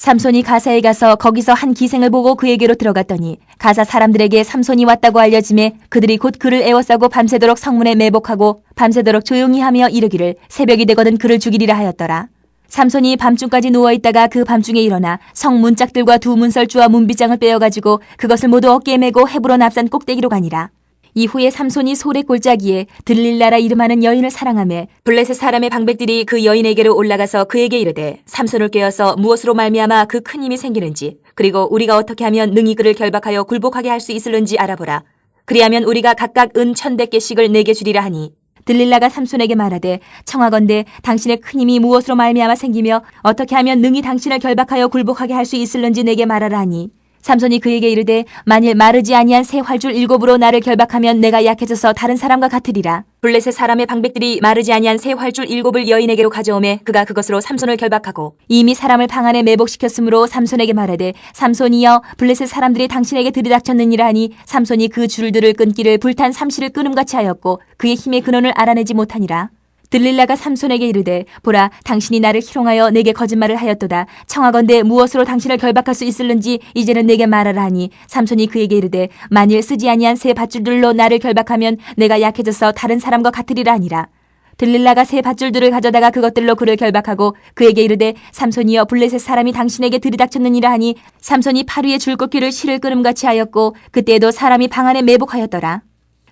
삼손이 가사에 가서 거기서 한 기생을 보고 그에게로 들어갔더니 가사 사람들에게 삼손이 왔다고 알려지매 그들이 곧 그를 에워싸고 밤새도록 성문에 매복하고 밤새도록 조용히 하며 이르기를 새벽이 되거든 그를 죽이리라 하였더라. 삼손이 밤중까지 누워있다가 그 밤중에 일어나 성 문짝들과 두 문설주와 문빗장을 빼어가지고 그것을 모두 어깨에 메고 헤브론 앞산 꼭대기로 가니라. 이후에 삼손이 소래 골짜기에 들릴라라 이름하는 여인을 사랑하며 블레셋 사람의 방백들이 그 여인에게로 올라가서 그에게 이르되 삼손을 꿰어서 무엇으로 말미암아 그 큰 힘이 생기는지 그리고 우리가 어떻게 하면 능히 그를 결박하여 굴복하게 할 수 있을는지 알아보라. 그리하면 우리가 각각 은 1,100개씩을 내게 주리라 하니 들릴라가 삼손에게 말하되 청하건대 당신의 큰 힘이 무엇으로 말미암아 생기며 어떻게 하면 능히 당신을 결박하여 굴복하게 할 수 있을는지 내게 말하라 하니 삼손이 그에게 이르되 만일 마르지 아니한 새 활줄 7으로 나를 결박하면 내가 약해져서 다른 사람과 같으리라. 블레셋 사람의 방백들이 마르지 아니한 새 활줄 7을 여인에게로 가져오매 그가 그것으로 삼손을 결박하고 이미 사람을 방 안에 매복시켰으므로 삼손에게 말하되 삼손이여 블레셋 사람들이 당신에게 들이닥쳤느니라 하니 삼손이 그 줄들을 끊기를 불탄 삼시를 끊음같이 하였고 그의 힘의 근원을 알아내지 못하니라. 들릴라가 삼손에게 이르되 보라 당신이 나를 희롱하여 내게 거짓말을 하였도다. 청하건대 무엇으로 당신을 결박할 수 있을는지 이제는 내게 말하라 하니 삼손이 그에게 이르되 만일 쓰지 아니한 새 밧줄들로 나를 결박하면 내가 약해져서 다른 사람과 같으리라 하니라. 들릴라가 새 밧줄들을 가져다가 그것들로 그를 결박하고 그에게 이르되 삼손이여 블레셋 사람이 당신에게 들이닥쳤느니라 하니 삼손이 팔 위에 줄꺾기를 실을 끊음같이 하였고 그때에도 사람이 방 안에 매복하였더라.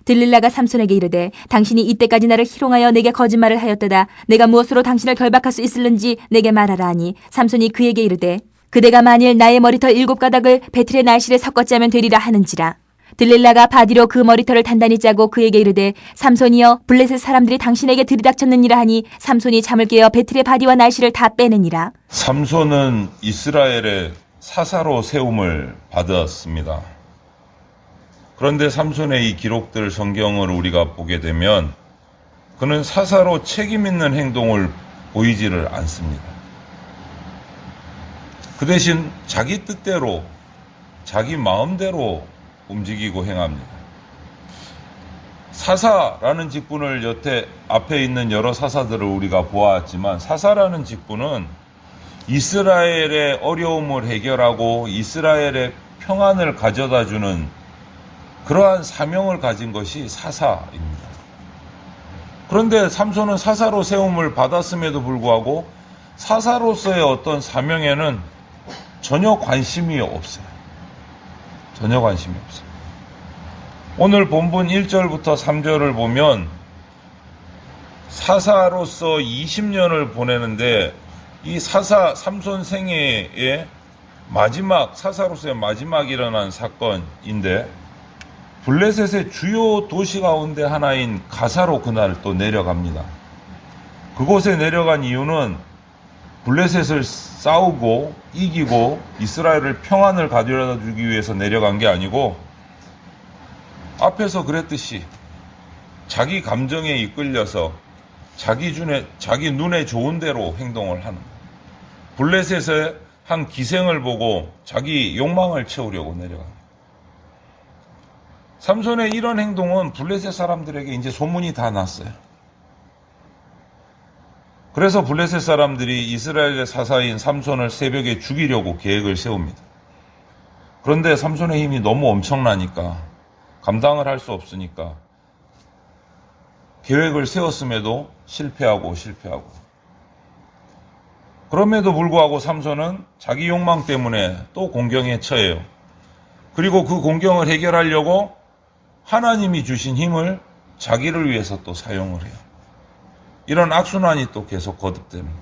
들릴라가 삼손에게 이르되 당신이 이때까지 나를 희롱하여 내게 거짓말을 하였도다. 내가 무엇으로 당신을 결박할 수 있을는지 내게 말하라 하니 삼손이 그에게 이르되 그대가 만일 나의 머리털 7가닥을 배틀의 날실에 섞었자면 되리라 하는지라. 들릴라가 바디로 그 머리털을 단단히 짜고 그에게 이르되 삼손이여 블레셋 사람들이 당신에게 들이닥쳤느니라 하니 삼손이 잠을 깨어 배틀의 바디와 날실을 다 빼내니라. 삼손은 이스라엘의 사사로 세움을 받았습니다. 그런데 삼손의 이 기록들 성경을 우리가 보게 되면 그는 사사로 책임 있는 행동을 보이지를 않습니다. 그 대신 자기 뜻대로 자기 마음대로 움직이고 행합니다. 사사라는 직분을 여태 앞에 있는 여러 사사들을 우리가 보았지만 사사라는 직분은 이스라엘의 어려움을 해결하고 이스라엘의 평안을 가져다주는 그러한 사명을 가진 것이 사사입니다. 그런데 삼손은 사사로 세움을 받았음에도 불구하고 사사로서의 어떤 사명에는 전혀 관심이 없어요. 전혀 관심이 없어요. 오늘 본문 1절부터 3절을 보면 사사로서 20년을 보내는데 이 삼손 생애의 마지막, 사사로서의 마지막 일어난 사건인데 블레셋의 주요 도시 가운데 하나인 가사로 그날 또 내려갑니다. 그곳에 내려간 이유는 블레셋을 싸우고 이기고 이스라엘을 평안을 가져다 주기 위해서 내려간 게 아니고 앞에서 그랬듯이 자기 감정에 이끌려서 자기 눈에 좋은 대로 행동을 하는 블레셋의 한 기생을 보고 자기 욕망을 채우려고 내려갑니다. 삼손의 이런 행동은 블레셋 사람들에게 이제 소문이 다 났어요. 그래서 블레셋 사람들이 이스라엘의 사사인 삼손을 새벽에 죽이려고 계획을 세웁니다. 그런데 삼손의 힘이 너무 엄청나니까 감당을 할 수 없으니까 계획을 세웠음에도 실패하고 그럼에도 불구하고 삼손은 자기 욕망 때문에 또 공경에 처해요. 그리고 그 공경을 해결하려고 하나님이 주신 힘을 자기를 위해서 또 사용을 해요. 이런 악순환이 또 계속 거듭됩니다.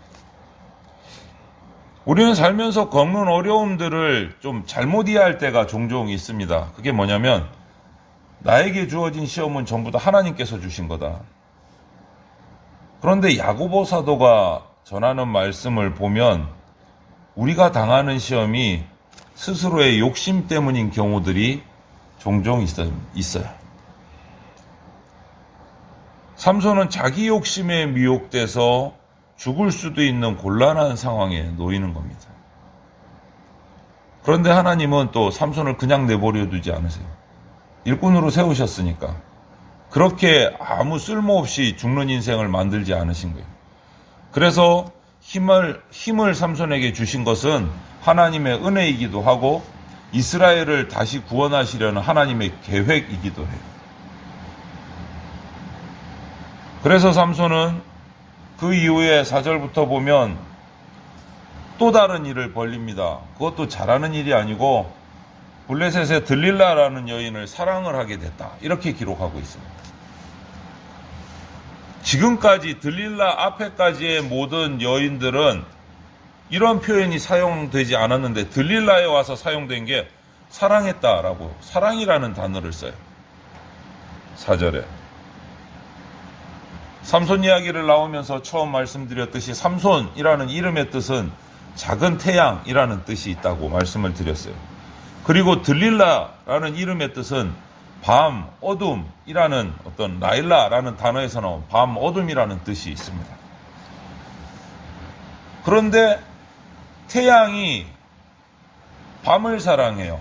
우리는 살면서 겪는 어려움들을 좀 잘못 이해할 때가 종종 있습니다. 그게 뭐냐면 나에게 주어진 시험은 전부 다 하나님께서 주신 거다. 그런데 야고보 사도가 전하는 말씀을 보면 우리가 당하는 시험이 스스로의 욕심 때문인 경우들이 종종 있어요. 삼손은 자기 욕심에 미혹돼서 죽을 수도 있는 곤란한 상황에 놓이는 겁니다. 그런데 하나님은 또 삼손을 그냥 내버려 두지 않으세요. 일꾼으로 세우셨으니까 그렇게 아무 쓸모없이 죽는 인생을 만들지 않으신 거예요. 그래서 힘을 삼손에게 주신 것은 하나님의 은혜이기도 하고 이스라엘을 다시 구원하시려는 하나님의 계획이기도 해요. 그래서 삼손은 그 이후에 4절부터 보면 또 다른 일을 벌립니다. 그것도 잘하는 일이 아니고 블레셋의 들릴라라는 여인을 사랑을 하게 됐다. 이렇게 기록하고 있습니다. 지금까지 들릴라 앞에까지의 모든 여인들은 이런 표현이 사용되지 않았는데 들릴라에 와서 사용된 게 사랑했다라고 사랑이라는 단어를 써요. 4절에. 삼손 이야기를 나오면서 처음 말씀드렸듯이 삼손이라는 이름의 뜻은 작은 태양이라는 뜻이 있다고 말씀을 드렸어요. 그리고 들릴라라는 이름의 뜻은 밤, 어둠이라는 어떤 라일라라는 단어에서 나온 밤, 어둠이라는 뜻이 있습니다. 그런데 태양이 밤을 사랑해요.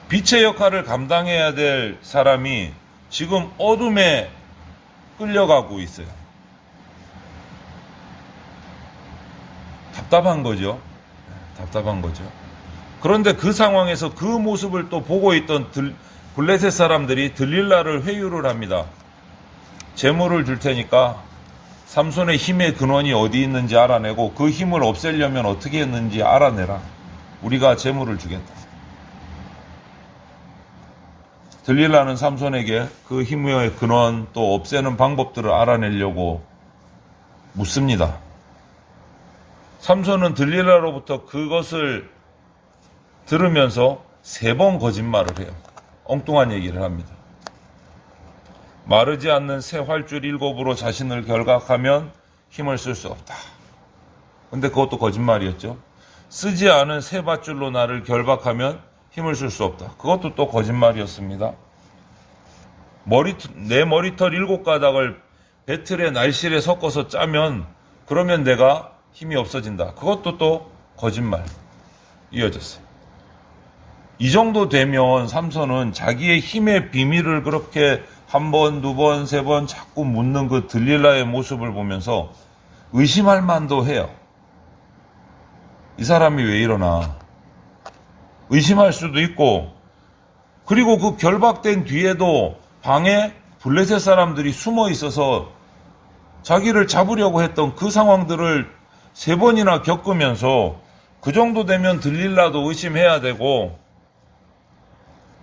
빛의 역할을 감당해야 될 사람이 지금 어둠에 끌려가고 있어요. 답답한 거죠. 답답한 거죠. 그런데 그 상황에서 그 모습을 또 보고 있던 블레셋 사람들이 들릴라를 회유를 합니다. 재물을 줄 테니까 삼손의 힘의 근원이 어디 있는지 알아내고 그 힘을 없애려면 어떻게 했는지 알아내라. 우리가 재물을 주겠다. 들릴라는 삼손에게 그 힘의 근원 또 없애는 방법들을 알아내려고 묻습니다. 삼손은 들릴라로부터 그것을 들으면서 3번 거짓말을 해요. 엉뚱한 얘기를 합니다. 마르지 않는 새 활줄 7으로 자신을 결박하면 힘을 쓸 수 없다. 근데 그것도 거짓말이었죠. 쓰지 않은 새 밧줄로 나를 결박하면 힘을 쓸 수 없다. 그것도 또 거짓말이었습니다. 내 머리털 7가닥을 배틀의 날실에 섞어서 짜면 그러면 내가 힘이 없어진다. 그것도 또 거짓말 이어졌어요. 이 정도 되면 삼손은 자기의 힘의 비밀을 그렇게 1번, 2번, 3번 자꾸 묻는 그 들릴라의 모습을 보면서 의심할 만도 해요. 이 사람이 왜 이러나 의심할 수도 있고, 그리고 그 결박된 뒤에도 방에 블레셋 사람들이 숨어 있어서 자기를 잡으려고 했던 그 상황들을 3번이나 겪으면서 그 정도 되면 들릴라도 의심해야 되고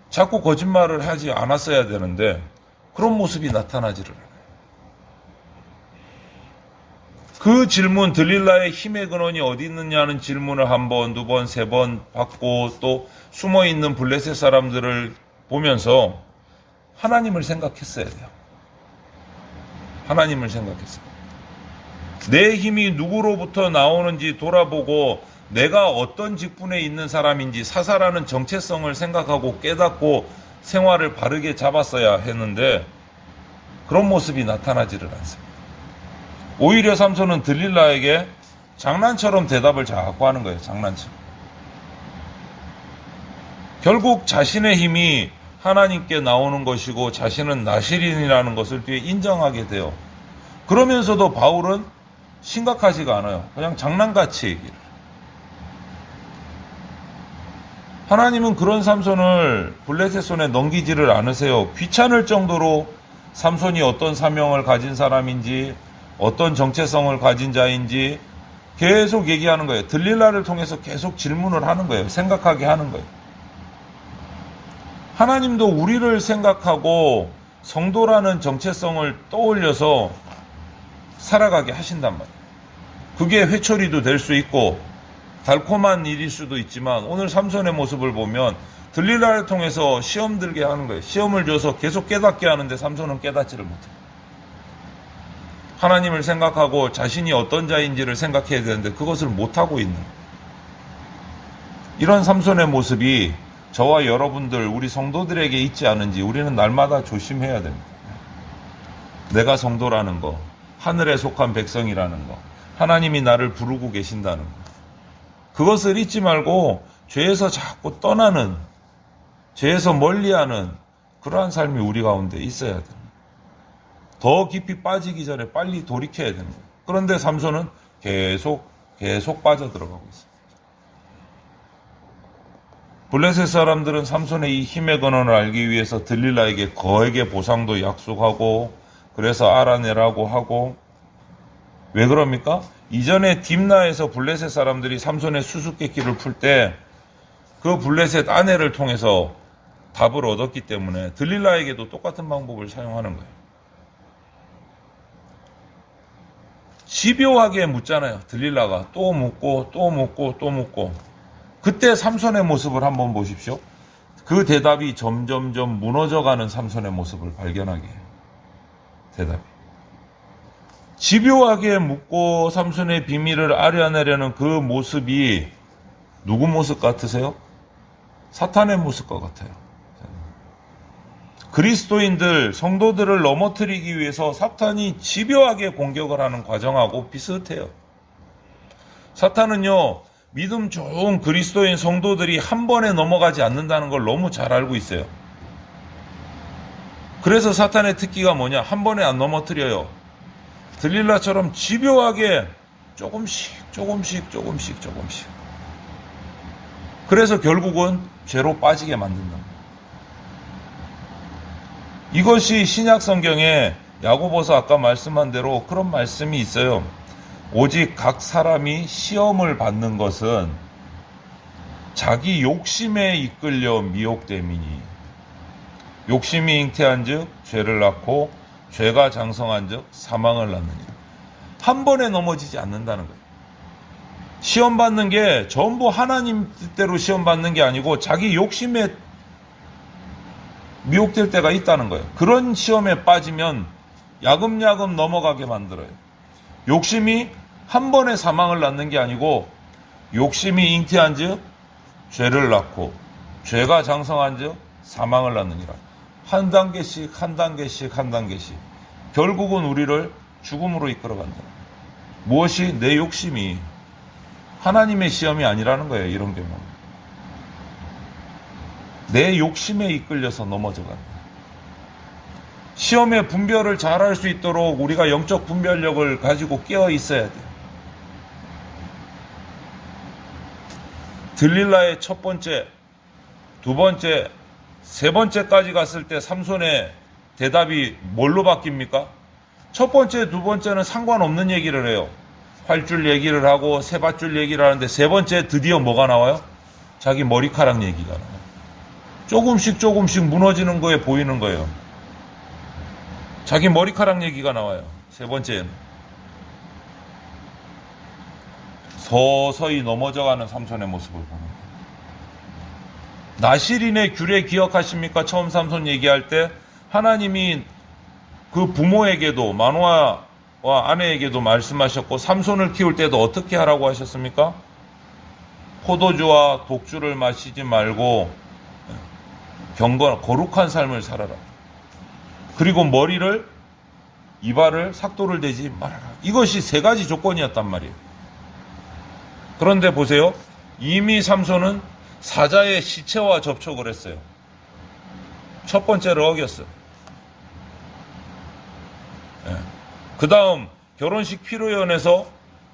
자꾸 거짓말을 하지 않았어야 되는데 그런 모습이 나타나지를 않아요. 그 질문, 들릴라의 힘의 근원이 어디 있느냐는 질문을 1번, 2번, 3번 받고 또 숨어있는 블레셋 사람들을 보면서 하나님을 생각했어야 돼요. 하나님을 생각했어요. 내 힘이 누구로부터 나오는지 돌아보고 내가 어떤 직분에 있는 사람인지 사사라는 정체성을 생각하고 깨닫고 생활을 바르게 잡았어야 했는데 그런 모습이 나타나지를 않습니다. 오히려 삼손은 들릴라에게 장난처럼 대답을 자꾸 하는 거예요. 장난처럼. 결국 자신의 힘이 하나님께 나오는 것이고 자신은 나실인이라는 것을 뒤에 인정하게 돼요. 그러면서도 바울은 심각하지가 않아요. 그냥 장난같이 얘기를. 하나님은 그런 삼손을 블레셋 손에 넘기지를 않으세요. 귀찮을 정도로 삼손이 어떤 사명을 가진 사람인지 어떤 정체성을 가진 자인지 계속 얘기하는 거예요. 들릴라를 통해서 계속 질문을 하는 거예요. 생각하게 하는 거예요. 하나님도 우리를 생각하고 성도라는 정체성을 떠올려서 살아가게 하신단 말이에요. 그게 회초리도 될 수 있고 달콤한 일일 수도 있지만 오늘 삼손의 모습을 보면 들릴라를 통해서 시험 들게 하는 거예요. 시험을 줘서 계속 깨닫게 하는데 삼손은 깨닫지를 못해요. 하나님을 생각하고 자신이 어떤 자인지를 생각해야 되는데 그것을 못하고 있는 이런 삼손의 모습이 저와 여러분들 우리 성도들에게 있지 않은지 우리는 날마다 조심해야 됩니다. 내가 성도라는 거, 하늘에 속한 백성이라는 거, 하나님이 나를 부르고 계신다는 거, 그것을 잊지 말고 죄에서 자꾸 떠나는, 죄에서 멀리하는 그러한 삶이 우리 가운데 있어야 됩니다. 더 깊이 빠지기 전에 빨리 돌이켜야 됩니다. 그런데 삼손은 계속 계속 빠져들어가고 있습니다. 블레셋 사람들은 삼손의 이 힘의 근원을 알기 위해서 들릴라에게 거액의 보상도 약속하고 그래서 알아내라고 하고 왜 그럽니까? 이전에 딥나에서 블레셋 사람들이 삼손의 수수께끼를 풀 때 그 블레셋 아내를 통해서 답을 얻었기 때문에 들릴라에게도 똑같은 방법을 사용하는 거예요. 집요하게 묻잖아요. 들릴라가 또 묻고 또 묻고 또 묻고 그때 삼손의 모습을 한번 보십시오. 그 대답이 점점점 무너져가는 삼손의 모습을 발견하게 해요. 대답이. 집요하게 묻고 삼손의 비밀을 알아내려는 그 모습이 누구 모습 같으세요? 사탄의 모습과 같아요. 그리스도인들, 성도들을 넘어뜨리기 위해서 사탄이 집요하게 공격을 하는 과정하고 비슷해요. 사탄은요, 믿음 좋은 그리스도인 성도들이 한 번에 넘어가지 않는다는 걸 너무 잘 알고 있어요. 그래서 사탄의 특기가 뭐냐? 한 번에 안 넘어뜨려요. 들릴라처럼 집요하게 조금씩. 그래서 결국은 죄로 빠지게 만든다. 이것이 신약 성경에 야고보서 아까 말씀한 대로 그런 말씀이 있어요. 오직 각 사람이 시험을 받는 것은 자기 욕심에 이끌려 미혹됨이니 욕심이 잉태한즉 죄를 낳고 죄가 장성한즉 사망을 낳느니라. 한 번에 넘어지지 않는다는 거예요. 시험 받는 게 전부 하나님 뜻대로 시험 받는 게 아니고 자기 욕심에 미혹될 때가 있다는 거예요. 그런 시험에 빠지면 야금야금 넘어가게 만들어요. 욕심이 한 번에 사망을 낳는 게 아니고 욕심이 잉태한즉 죄를 낳고 죄가 장성한즉 사망을 낳느니라. 한 단계씩 결국은 우리를 죽음으로 이끌어간다. 무엇이? 내 욕심이. 하나님의 시험이 아니라는 거예요. 이런 경우는. 내 욕심에 이끌려서 넘어져간다. 시험의 분별을 잘할 수 있도록 우리가 영적 분별력을 가지고 깨어 있어야 돼요. 들릴라의 첫 번째, 두 번째, 세 번째까지 갔을 때 삼손의 대답이 뭘로 바뀝니까? 첫 번째, 두 번째는 상관없는 얘기를 해요. 활줄 얘기를 하고 세밧줄 얘기를 하는데 세 번째 드디어 뭐가 나와요? 자기 머리카락 얘기가 나와요. 조금씩 무너지는 거에 보이는 거예요. 자기 머리카락 얘기가 나와요. 세 번째는. 서서히 넘어져가는 삼손의 모습을 보는 거예요. 나실인의 규례 기억하십니까? 처음 삼손 얘기할 때 하나님이 그 부모에게도 마노아와 아내에게도 말씀하셨고 삼손을 키울 때도 어떻게 하라고 하셨습니까? 포도주와 독주를 마시지 말고 거룩한 삶을 살아라. 그리고 머리를 이발을 삭도를 대지 말아라. 이것이 세 가지 조건이었단 말이에요. 그런데 보세요. 이미 삼손은 사자의 시체와 접촉을 했어요. 첫 번째를 어겼어요. 그 다음 결혼식 피로연에서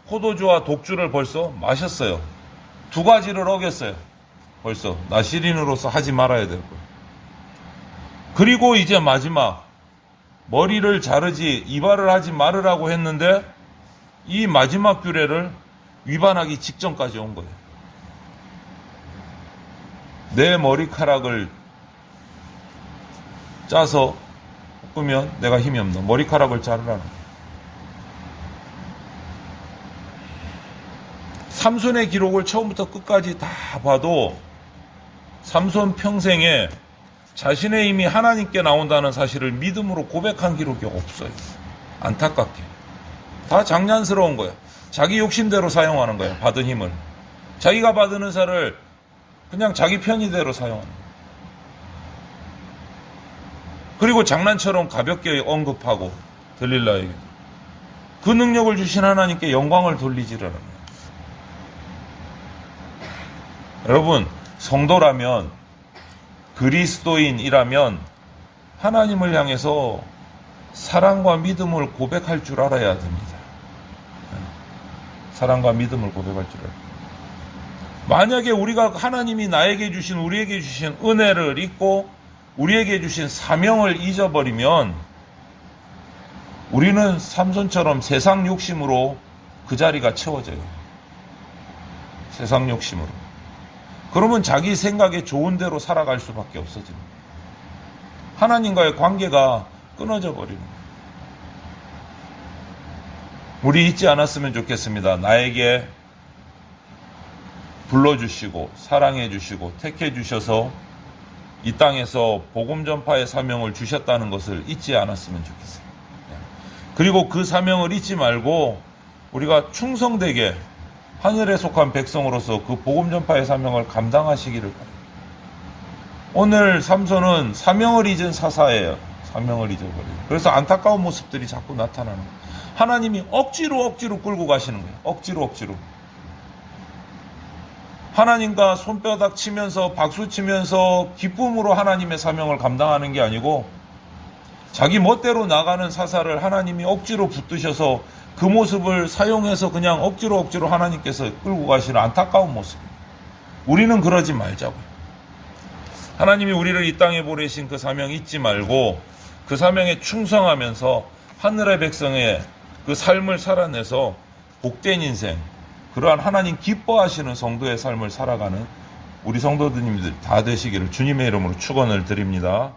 포도주와 독주를 벌써 마셨어요. 두 가지를 어겼어요. 벌써 나실인으로서 하지 말아야 될 거예요. 그리고 이제 마지막 머리를 자르지 이발을 하지 말으라고 했는데 이 마지막 규례를 위반하기 직전까지 온 거예요. 내 머리카락을 짜서 볶으면 내가 힘이 없나. 머리카락을 자르라는 거예요. 삼손의 기록을 처음부터 끝까지 다 봐도 삼손 평생에 자신의 힘이 하나님께 나온다는 사실을 믿음으로 고백한 기록이 없어요. 안타깝게. 다 장난스러운 거예요. 자기 욕심대로 사용하는 거예요. 받은 힘을. 자기가 받은 은사를 그냥 자기 편의대로 사용하는 거예요. 그리고 장난처럼 가볍게 언급하고 들릴라에게 그 능력을 주신 하나님께 영광을 돌리지를 않아요. 여러분, 성도라면 그리스도인이라면 하나님을 향해서 사랑과 믿음을 고백할 줄 알아야 됩니다. 사랑과 믿음을 고백할 줄 알아요. 만약에 우리가 하나님이 나에게 주신, 우리에게 주신 은혜를 잊고 우리에게 주신 사명을 잊어버리면 우리는 삼손처럼 세상 욕심으로 그 자리가 채워져요. 세상 욕심으로. 그러면 자기 생각에 좋은 대로 살아갈 수밖에 없어집니다. 하나님과의 관계가 끊어져 버리는 거예요. 우리 잊지 않았으면 좋겠습니다. 나에게 불러주시고 사랑해주시고 택해주셔서 이 땅에서 복음 전파의 사명을 주셨다는 것을 잊지 않았으면 좋겠어요. 그리고 그 사명을 잊지 말고 우리가 충성되게 하늘에 속한 백성으로서 그 복음 전파의 사명을 감당하시기를 바랍니다. 오늘 삼손은 사명을 잊은 사사예요. 사명을 잊어버려요. 그래서 안타까운 모습들이 자꾸 나타나는 거예요. 하나님이 억지로 끌고 가시는 거예요. 억지로. 하나님과 손바닥 치면서 박수 치면서 기쁨으로 하나님의 사명을 감당하는 게 아니고 자기 멋대로 나가는 사사를 하나님이 억지로 붙드셔서 그 모습을 사용해서 그냥 억지로 하나님께서 끌고 가시는 안타까운 모습입니다. 우리는 그러지 말자고요. 하나님이 우리를 이 땅에 보내신 그 사명 잊지 말고 그 사명에 충성하면서 하늘의 백성의 그 삶을 살아내서 복된 인생, 그러한 하나님 기뻐하시는 성도의 삶을 살아가는 우리 성도님들 다 되시기를 주님의 이름으로 축원을 드립니다.